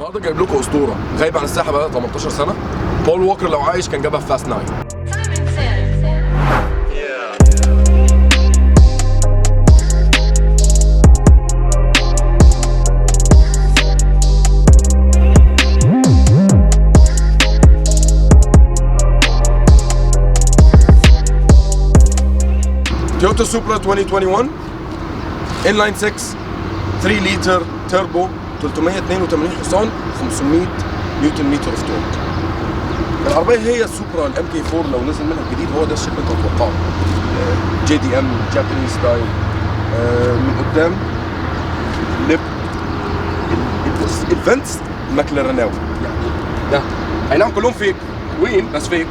النهارده جايب لكم اسطوره غايب عن الساحه بقى 18 سنه. بول ووكر لو عايش كان جابها في فاست 9. تويوتا سوبرا 2021 انلاين 6 3 لتر تربو 382 حصان 500 نيوتن متر اوف تورك. العربيه هي السوبرا الام كي 4 لو نزل منها الجديد هو ده الشكل اللي تتوقعه. جي دي ام جابانيز ستايل. من قدام لب الفنتس ماكلاريناوي يعني ده اي نعم كلهم فيك وين بس فيك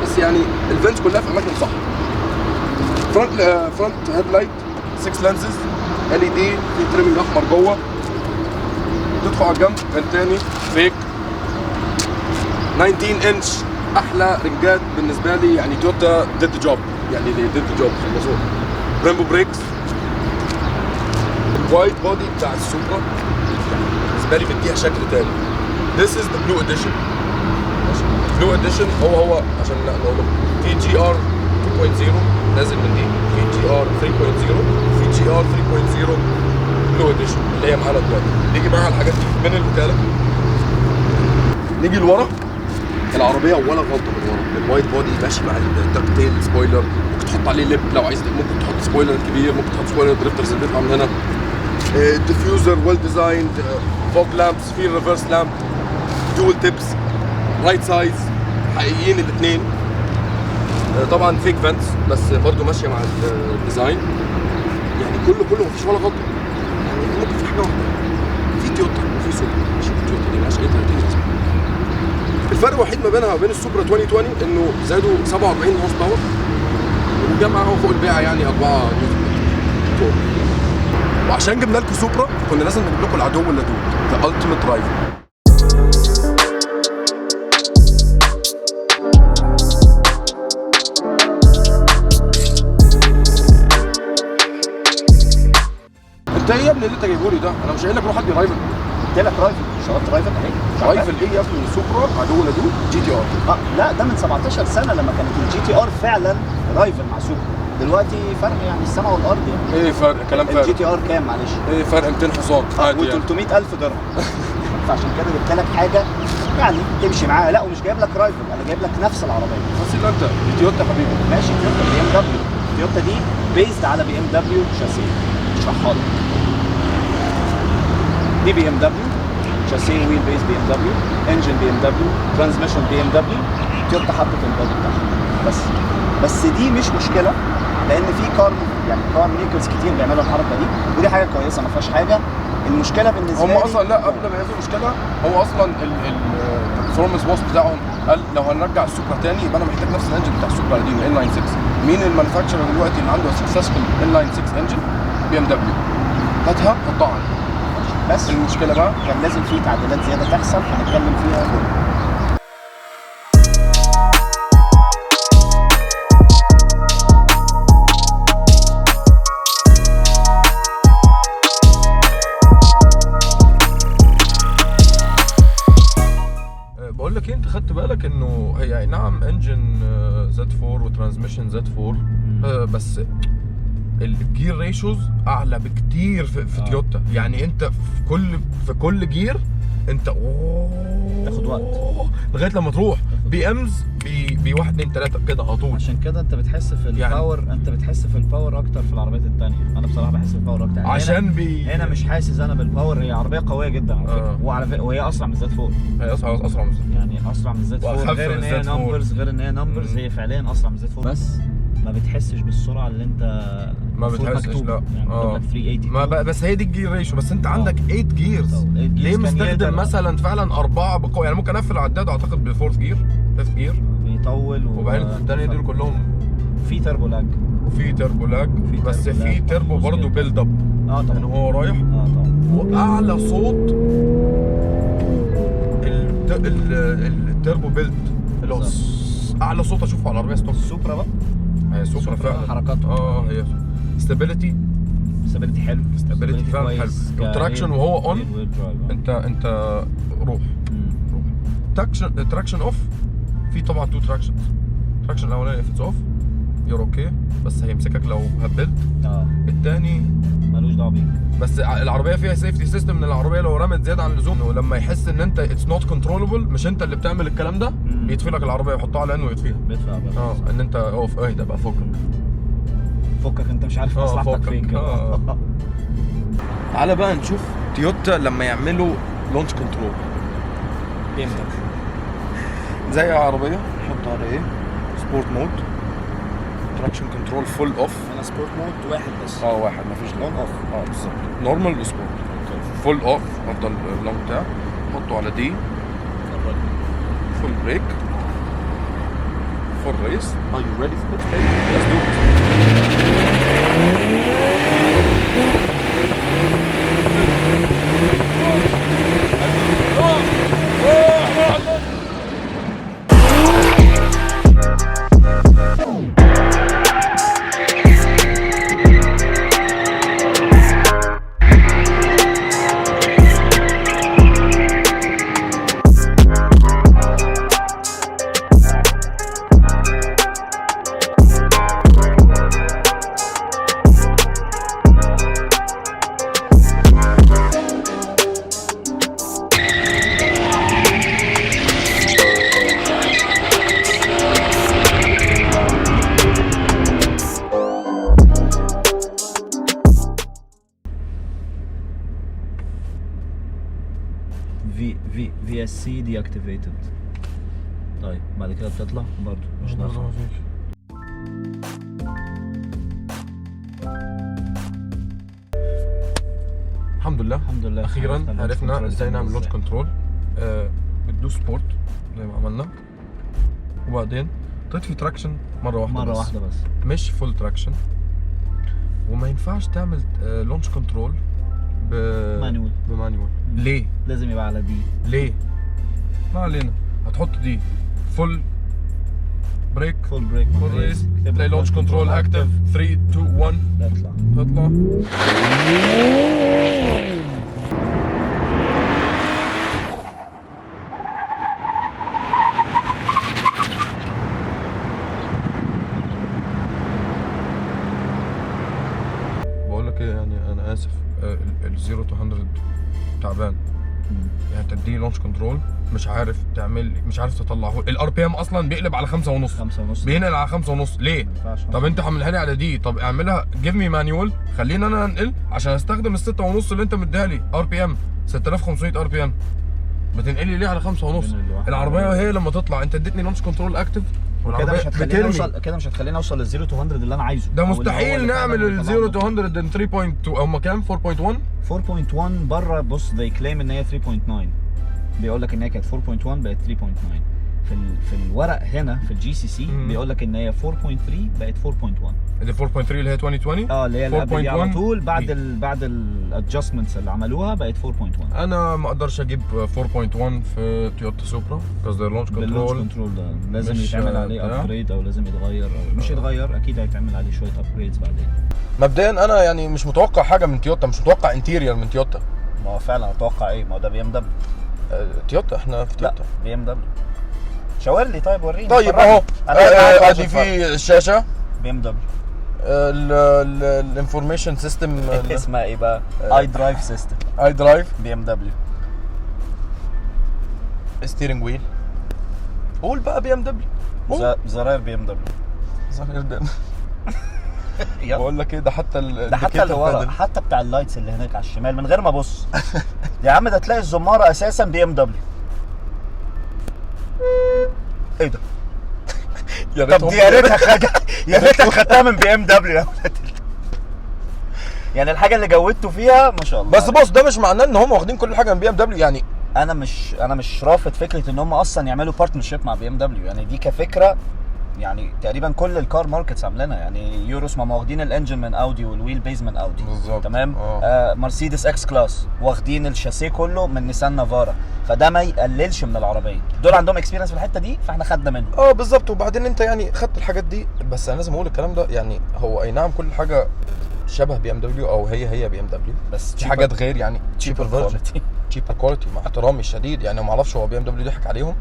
بس يعني الفنتس كلها في اماكن صح. فرونت هيد لايت 6 لانزز ال اي دي في تريمنج احمر جوه. تدخل على الجنب فان تاني فيك 19 انش احلى رنجات بالنسبه لي يعني تويوتا ديد جوب يعني ديد جوب خلصوها. ريمبو بريكس. الوايت بودي بتاع السوبرا بالنسبه لي مديها شكل تاني. This is the blue edition. blue edition هو عشان نقول في جي ار 2.0 نازل من دي، في جي ار 3.0 في جي ار 3.0 بلو اديشن اللي هي معانا دلوقتي. نيجي بقى على الحاجات دي من الوكاله. نيجي لورا العربيه ولا غلطه من ورا. الوايت بودي ماشي مع الدارك تيل سبويلر. ممكن تحط عليه ليب لو عايز، ممكن تحط سبويلر كبير، ممكن تحط سبويلر دريفترز اللي بيطلع من هنا. ديفيوزر ويل ديزايند، فوج لامبس، في ريفرس لامب، دول تيبس، رايت سايز حقيقيين الاثنين. طبعا فيك فانتس بس برضو ماشيه مع الديزاين يعني كله مفيش ولا غلطه. يعني ممكن في حاجه واحده في تويوتا وفي سوبرا. مش التويوتا دي مالهاش اي 30 لازمه. الفرق الوحيد ما بينها وبين السوبرا 2020 انه زادوا 47 هورس باور وجاب معاهم فوق البيعه يعني 4 نيوتن متر. وعشان جبنا لكم سوبرا كنا لازم نجيب لكم العدو اللدود ذا التيميت رايفل. انت ايه يا ابني اللي انت جايبه لي ده؟ انا مش قايل لك روح هات لي رايفل. قلت لك رايفل، شغلت رايفل اهي. رايفل ايه يا ابني؟ سوبرا عدو لدود جي تي ار. لا ده من 17 سنه لما كانت الجي تي ار فعلا رايفل مع سوبرا. دلوقتي فرق يعني السماء والارض يعني. ايه فرق؟ كلام فرق. الجي تي ار كام معلش؟ ايه فرق 200 حصان عادي يعني. و300,000 درهم. فعشان كده جبت لك حاجه يعني تمشي معاها. لا ومش جايب لك رايفل، انا جايب لك نفس العربيه. بس اللي انت دي تويوتا حبيبي. ماشي تويوتا بي ام دبليو. تويوتا دي بيزد على بي ام دبليو شاسيه. اشرحها لك. دي بي ام دبليو شاسيه ويل بيز بي ام دبليو، انجن بي ام دبليو، ترانسميشن بي ام دبليو. تويوتا حطت البادي بتاعها بس دي مش مشكله لان في كار ميكرز كتير بيعملوا الحركه دي ودي حاجه كويسه ما فيهاش حاجه. المشكله بالنسبه لي هم اصلا لا قبل ما يبقى مشكله هو اصلا البرفورمانس بوست بتاعهم قال لو هنرجع السوبرا تاني يبقى انا محتاج نفس الانجن بتاع السوبرا القديم ال 96. مين المانيفاكتشر دلوقتي اللي عنده سكسسفول ال 96 انجن؟ بي ام دبليو. هاتها حطها عندي. بس المشكله بقى كان لازم في تعديلات زياده تحصل هنتكلم فيها كلها. بقول لك ايه، انت خدت بالك انه هي نعم انجن زد 4 وترانسميشن زد 4 بس الجير ريشوز اعلى بكتير في تويوتا. يعني انت في كل جير انت تاخد وقت لغايه لما تروح بي امز بي 1 2 3 كده على طول. عشان كده انت بتحس في الباور يعني انت بتحس في الباور اكتر في العربيات الثانيه. انا بصراحه بحس في الباور اكتر عشان هنا مش حاسس انا بالباور. هي عربيه قويه جدا على فكره وهي اسرع من زد 4. هي اسرع من زد يعني اسرع من زد 4 غير ان هي نمبرز هي فعليا اسرع من زد 4 بس ما بتحسش بالسرعه اللي انت ما بتحسش. لا يعني 380 ما بس هي دي الجير ريشو. بس انت عندك 8 جيرز ليه مستخدم مثلا فعلا 4 بقوه؟ يعني ممكن اقفل العداد اعتقد بالفورث جير 5 جير بيطول وبعدين الثانيه دول كلهم في تربو لاج بس في تربو برضه بيلد اب طبعا ان هو رايح طبعا. واعلى صوت التربو بيلد اللي هو اعلى صوت اشوفه على العربيه ستوك. السوبرا بقى هي سوبرا فعلا حركاتها هي ستابيليتي ستابيليتي حلو، ستابيليتي فعلا حلو. التراكشن وهو اون انت روح تراكشن اوف. في طبعا تو تراكشنز. التراكشن الاولاني اف اتس اوف يور اوكي، بس هيمسكك لو هبلت. الثاني ملوش دعوه بيك. بس العربيه فيها سيفتي سيستم، ان العربيه لو رمت زياده عن اللزوم ولما يحس ان انت اتس نوت كنترولبل، مش انت اللي بتعمل الكلام ده، بيطفي لك العربيه ويحطها على انه يطفيها. بيدفع بقى ان انت اقف اهدى بقى، فكك انت مش عارف مصلحتك فين كده. تعالى بقى نشوف تويوتا لما يعملوا لونش كنترول امتى. زي عربيه نحط على ايه سبورت مود، تراكشن كنترول فول اوف. انا سبورت مود واحد بس. واحد مفيش لون اوف. بالظبط. نورمال وسبورت. فول اوف افضل اللون بتاعه، حطه على دي. فول بريك، فول ريس. Are you ready for it? Let's do it. VSC deactivated. طيب بعد كده بتطلع برضه مش نافع. الحمد لله اخيرا عرفنا ازاي نعمل لونش كنترول. بتدوس سبورت زي ما عملنا، وبعدين تطفي تراكشن مره واحده بس مش فول تراكشن. وما ينفعش تعمل لونش كنترول بمانيوال. ليه؟ لازم يبقى على دي. ليه؟ ما علينا. هتحط دي فول بريك، فول ريس، تلاقي لونش كنترول اكتف. 3 2 1 تطلع. بقول لك ايه، يعني انا اسف، الزيرو تو 100 تعبان. يعني تدي لونش كنترول مش عارف تعمل، مش عارف تطلعه. الار بي ام اصلا بيقلب على 5.5، بينقل على 5.5. ليه؟ طب انت حملها لي على دي، طب اعملها جيف مي مانيوال، خليني انا انقل عشان استخدم ال 6.5 اللي انت مديها لي ار بي ام 6500 ار بي ام. بتنقلي ليه على 5.5؟ العربيه هي لما تطلع انت اديتني لونش كنترول اكتف، كده مش هتخليني اوصل للزيرو تو 100 اللي انا عايزه. ده مستحيل نعمل الزيرو تو 100 ان 3.2. هم كام؟ 4.1 بره. بص they claim ان هي 3.9، بيقول لك ان هي كانت 4.1 بقت 3.9. في الورق هنا في الجي سي سي بيقول لك ان هي 4.3 بقت 4.1. اللي 4.3 اللي هي 2020 اللي هي اللي قبل على طول بعد الادجستمنتس اللي عملوها بقت 4.1. انا ما اقدرش اجيب 4.1 في تويوتا سوبرا because their launch كنترول ده لازم يتعمل عليه ابجريد او لازم يتغير او مش يتغير، اكيد هيتعمل عليه شويه ابجريدز بعدين. مبدئيا انا يعني مش متوقع حاجه من تويوتا، مش متوقع انتيريور من تويوتا. ما هو فعلا اتوقع ايه؟ ما هو ده بي ام دبليو. تويوتا احنا في تويوتا. لا بي ام دبليو. شاور لي طيب وريني. طيب اهو ادي في الشاشه بي ام دبليو. الانفورميشن سيستم اسمها ايه بقى؟ اي درايف سيستم. اي درايف بي ام دبليو. ستيرنج ويل. قول بقى بي ام دبليو. زراير بي ام دبليو. زراير ده بقول لك ايه، ده حتى اللي ورا، حتى بتاع اللايتس اللي هناك على الشمال من غير ما ابص. يا عم ده تلاقي الزماره اساسا بي ام دبليو. ايه ده؟ طب دي يا ريتها خدتها من بي ام دبليو. يعني الحاجه اللي جودته فيها ما شاء الله. بس بص، ده مش معناه ان هم واخدين كل حاجه من بي ام دبليو. يعني انا مش رافض فكره ان هم اصلا يعملوا بارتنرشيب مع بي ام دبليو، يعني دي كفكره يعني تقريبا كل الكار ماركتس عاملينها. يعني يوروس ما واخدين الانجن من اودي والويل بيز من اودي بالظبط. تمام. مرسيدس اكس كلاس واخدين الشاسيه كله من نيسان نافارا، فده ما يقللش من العربيه. دول عندهم اكسبيرينس في الحته دي فاحنا خدنا منهم. بالظبط. وبعدين انت يعني خدت الحاجات دي، بس انا لازم اقول الكلام ده، يعني هو اي نعم كل حاجه شبه بي ام دبليو او هي بي ام دبليو، بس في حاجات غير يعني تشيبر فيرجن، quality. تشيبر كواليتي مع احترامي الشديد يعني. ما اعرفش هو بي ام دبليو ضحك عليهم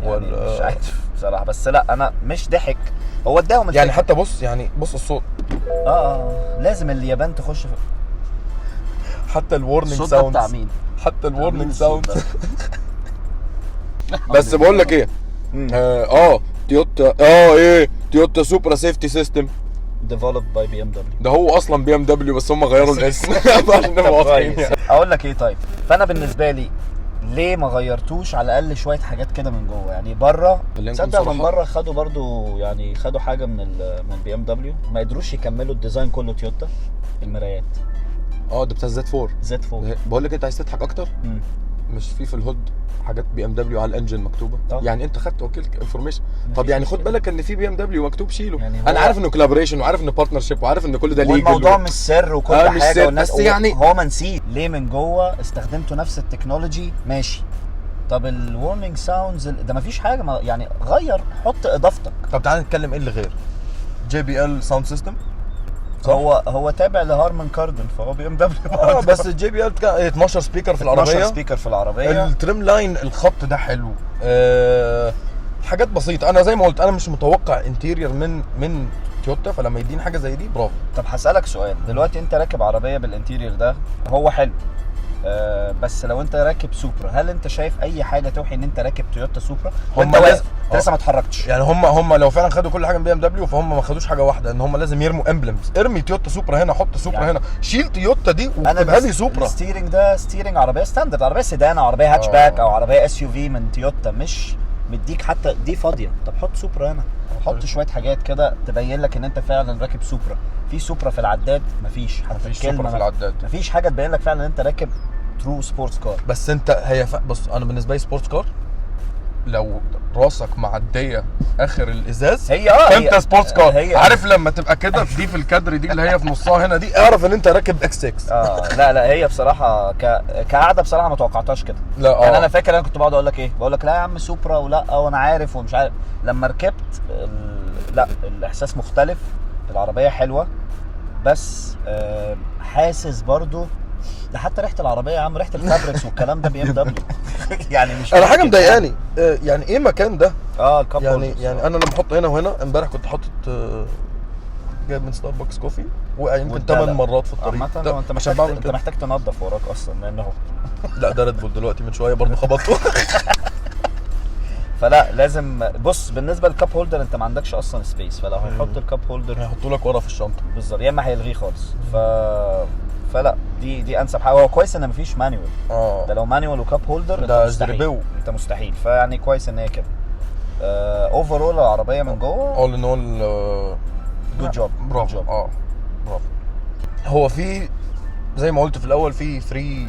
يعني ولا مش عارف بصراحه، بس لا انا مش ضحك، هو اداهم يعني الفكرة. حتى بص يعني بص الصوت، لازم اليابان تخش في حتى الورنينج الصوت ده بتاع ساوندز، مين؟ حتى الورنينج الصوت ساوندز. ده؟ بس بقول لك ايه، تويوتا ايه تويوتا سوبرا سيفتي سيستم developed by BMW. ده هو اصلا بي ام دبليو بس هم غيروا الاسم عشان نبقى واضحين يعني. اقول لك ايه طيب، فانا بالنسبه لي ليه ما غيرتوش على الاقل شويه حاجات كده من جوه يعني؟ بره خلينا نكون تصدق من صراحة. بره خدوا برضو يعني خدوا حاجه من بي ام دبليو، ما قدروش يكملوا الديزاين كله تويوتا. المرايات ده بتاع زد 4. زد 4 بقول لك انت عايز تضحك اكتر، مش في الهود حاجات بي ام دبليو على الانجن مكتوبه طبعا. يعني انت خدت وكيل انفورميشن. طب مفيش يعني خد مشكلة. بالك ان في بي ام دبليو مكتوب شيله يعني انا هو- عارف انه كولابوريشن وعارف انه بارتنرشيب وعارف ان كل ده ليجل والموضوع مش سر وكل مش حاجه سر، والناس بس يعني- هو ما نسيت ليه من جوه استخدمتوا نفس التكنولوجي ماشي. طب الورنينج ساوندز ده مفيش حاجه يعني غير، حط اضافتك. طب تعالى نتكلم ايه اللي غير جي بي ال ساوند سيستم. هو تابع لهارمان كاردن فهو بي ام دبليو. بس الجي بي ال 12 سبيكر في 12 العربيه، سبيكر في العربيه. التريم لاين الخط ده حلو. حاجات بسيطه. انا زي ما قلت انا مش متوقع انتيرير من تويوتا، فلما يديني حاجه زي دي برافو. طب هسألك سؤال دلوقتي، انت راكب عربيه بالانتيرير ده هو حلو، بس لو انت راكب سوبرا هل انت شايف اي حاجه توحي ان انت راكب تويوتا سوبرا وانت هم واقف لسه ما اتحركتش؟ يعني هم لو فعلا خدوا كل حاجه من بي ام دبليو فهم ما خدوش حاجه واحده، ان هم لازم يرموا امبلمز. ارمي تويوتا سوبرا هنا، حط سوبرا يعني هنا، شيل تويوتا دي انا واكتبها لي سوبرا. الستيرنج ده ستيرنج عربيه ستاندرد، عربيه سيدان، عربيه هاتشباك او عربيه اس يو في من تويوتا، مش مديك حتى دي فاضيه. طب حط سوبرا هنا، حط شويه حاجات كده تبين لك ان انت فعلا راكب سوبرا. في سوبرا في العداد مفيش، حتى مفيش الكلمة سوبرا في العداد. مفيش حاجه تبين لك فعلا ان انت راكب ترو سبورتس كار. بس انت بص انا بالنسبه لي سبورتس كار لو راسك معديه اخر الازاز هي انت سبورتس كار. هي عارف لما تبقى كده دي في الكادر دي اللي هي في نصها هنا دي، اعرف ان انت راكب اكس 6. لا هي بصراحه كقعده بصراحه ما توقعتهاش كده. لا يعني انا فاكر انا كنت بقعد اقول لك ايه، بقول لك لا يا عم سوبرا ولا وانا عارف ومش عارف. لما ركبت لا الاحساس مختلف، العربيه حلوه بس حاسس برضو ده حتى ريحه العربيه يا عم، ريحه الفابريكس والكلام ده بي ام دبليو. يعني مش انا حاجه مضايقاني يعني ايه مكان ده الكاب يعني انا لما احط هنا وهنا. امبارح كنت حاطط جايب من ستاربكس كوفي وقع يمكن 8 مرات في الطريق. عامه انت محتاج تنظف وراك اصلا لانه لا ده ريد بول دلوقتي من شويه برضه خبطته. فلا لازم بص بالنسبه للكاب هولدر انت ما عندكش اصلا سبيس، فلو هيحط الكاب هولدر هيحطوا لك ورا في الشنطه بالظبط، يا اما هيلغيه خالص. فلا دي انسب حاجه. هو كويس ان مفيش مانيوال. ده لو مانيوال وكاب هولدر ده انت مستحيل. فيعني كويس ان هي كده. اوفرول العربيه من جوه اول ان اول جود جوب. برافو. برافو. هو في زي ما قلت في الاول في 3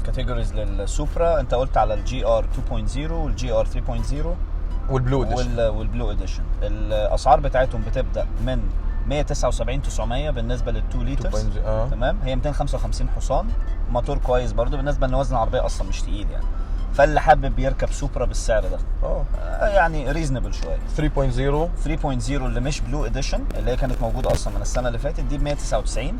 كاتيجوريز للسوبرا. انت قلت على الجي ار 2.0 والجي ار 3.0 والبلو اديشن والبلو اديشن. الاسعار بتاعتهم بتبدا من 179,900 بالنسبه لل2 لتر. تمام. هي 255 حصان، موتور كويس برضو بالنسبه ان وزن العربيه اصلا مش تقيل يعني. فاللي حابب يركب سوبرا بالسعر ده يعني ريزنبل شويه. 3.0 اللي مش بلو اديشن اللي هي كانت موجوده اصلا من السنه اللي فاتت دي ب 199.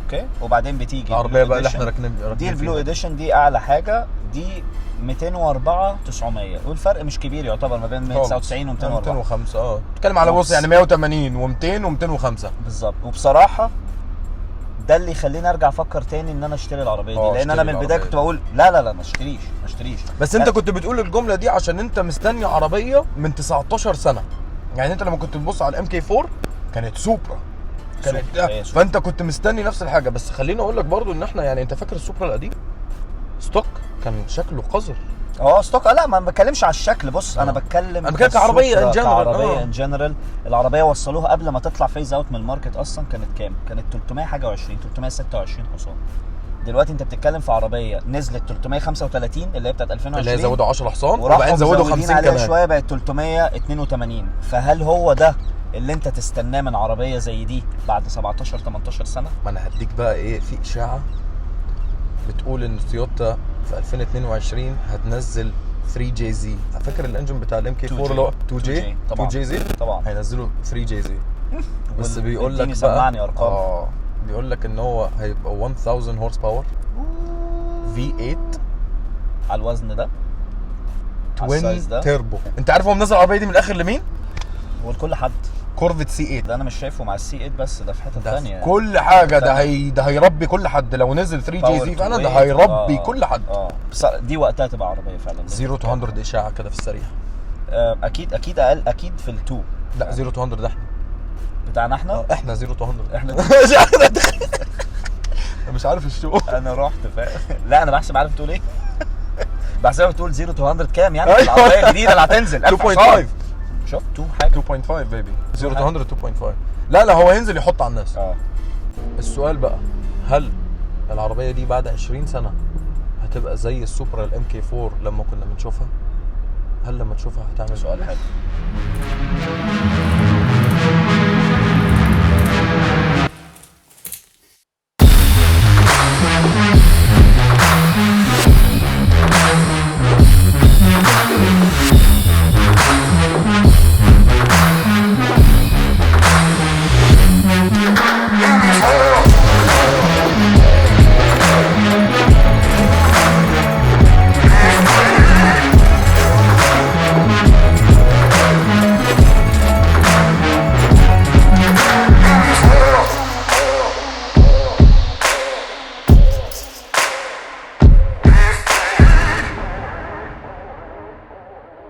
اوكي. وبعدين بتيجي العربيه بقى اللي احنا راكنين دي البلو اديشن، دي اعلى حاجه، دي 204,900 والفرق مش كبير يعتبر ما بين 199 و 205. بتتكلم على بص يعني 180 و200 و205 بالظبط. وبصراحه ده اللي يخليني ارجع افكر تاني ان انا اشتري العربيه دي، لان انا من البدايه كنت بقول لا ما اشتريش. بس انت كنت بتقول الجمله دي عشان انت مستني عربيه من 19 سنه. يعني انت لما كنت تبص على الام كي 4 كانت سوبرا فانت كنت مستني نفس الحاجه. بس خليني اقول لك برضو ان احنا يعني انت فاكر السوبرا القديم ستوك كان شكله قذر. ستوك. لا ما بتكلمش على الشكل. بص انا بتكلم كعربيه ان جنرال. العربيه وصلوها قبل ما تطلع فيز اوت من الماركت اصلا كانت كام؟ كانت 326 حصان. دلوقتي انت بتتكلم في عربيه نزلت 335 اللي هي بتاعت 2020 اللي هي زودوا 10 حصان وبعدين زودوا 50 كمان شويه بقت 382. فهل هو ده اللي انت تستناه من عربيه زي دي بعد 17 18 سنه؟ ما انا هديك بقى ايه، في اشاعه بتقول ان تويوتا في 2022 هتنزل 3 JZ. فاكر الانجن بتاع الام كي 4 اللي هو 2 جي زي؟ طبعا هينزلوا 3 JZ. بس بيقول لك اديني سمعني ارقام. بيقول لك ان هو هيبقى 1000 هورس باور V8 على الوزن ده، على السايز توين ده. تيربو. انت عارف هو منزل العربيه دي من الاخر لمين؟ هو لكل حد. كورفت سي 8 ده انا مش شايفه مع السي 8 بس، ده في حته ده ثانيه. كل حاجه. ده هيربي كل حد لو نزل 3 جي زي فعلا. ده هيربي كل حد. بس دي وقتها تبقى عربيه فعلا. 0 to 100 اشاعه كده في السريع. اكيد اقل، اكيد في ال2. لا 0 to 100 ده احنا بتاعنا احنا. احنا 0 to 100 احنا مش عارف الشو. انا رحت لا انا بحسب، عارف تقول ايه؟ بحسبها بتقول 0 to 100 كام يعني. أيوة. العربيه الجديده اللي هتنزل 2.5. شوف 2 حاجه 2.5 بيبي. 0 to 100 2.5. لا هو هينزل يحط على الناس. السؤال بقى، هل العربيه دي بعد 20 سنه هتبقى زي السوبرا الام كي 4 لما كنا بنشوفها؟ هل لما تشوفها هتعمل؟ سؤال حلو.